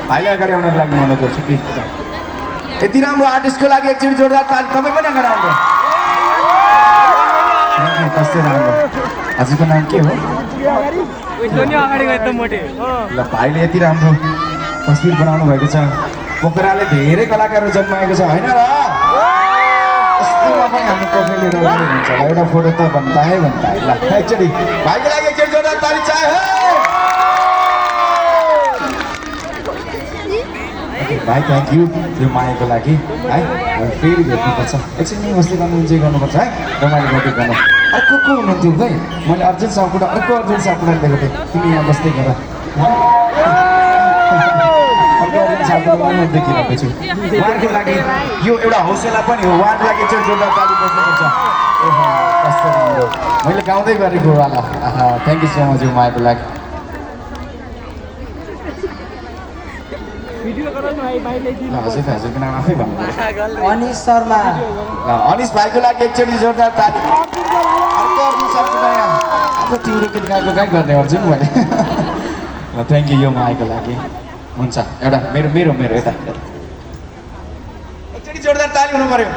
भाइलाई अगाडि आउनको लागि म अनुरोध गर्छु प्लिज। यति राम्रो आर्टिस्टको लागि एकचोटि जोरदार ताली। तपाईँ पनि अगाडि आउनु। कस्तो राम्रो। हजुरको नाम के हो? ल भाइले यति राम्रो तस्बिर बनाउनु भएको छ। पोखराले धेरै कलाकारहरू जन्माएको छ होइन र? यस्तोमा पनि हाम्रो पोखरा लिएर हुन्छ होला। एउटा फोटो त भन्दा है ल एकचोटि भाइको लागि एकचोटि जोरदार ताली चाहियो। भाइ थ्याङ्क यू यो मायाको लागि है। फेरि भेट्नुपर्छ। एकछिन बस्दै गर्नु इन्जोय गर्नुपर्छ है। रमाइलो गर्दै गर्नु। अर्को को हुनुहुन्थ्यो भाइ? मैले अर्जुन सापकोटा अर्को अर्जुन सापकोटाले देखेको थिएँ। तिमी यहाँ बस्दै गर। अर्को अर्जुन सापकोटा म देखिरहेको छु। उहाँको लागि यो एउटा हौसला पनि हो। उहाँको लागि चाहिँ जोरदार ताली बस्नुपर्छ। कस्तो राम्रो। मैले गाउँदै गरेको होला। थ्याङ्क यू सो मच यो मायाको लागि। हजुरको नाम आफै भन्नु। अनिश शर्मा। अनिश भाइको लागि एकचोटि जोरदार ताली। अर्को अर्जुन सापकोटा अब तिम्रो केटी गएको कहीँ गर्ने अर्जुन मैले। ल थ्याङ्क यू यो मायाको लागि। हुन्छ एउटा मेरो मेरो मेरो यता एकचोटि जोरदार ताली हुनु पर्यो।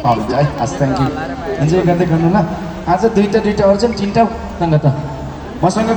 हुन्छ है हस् थ्याङ्क यू। इन्जोय गर्दै गर्नु ल। आज दुईवटा अर्जुन 3टा सँग त मसँग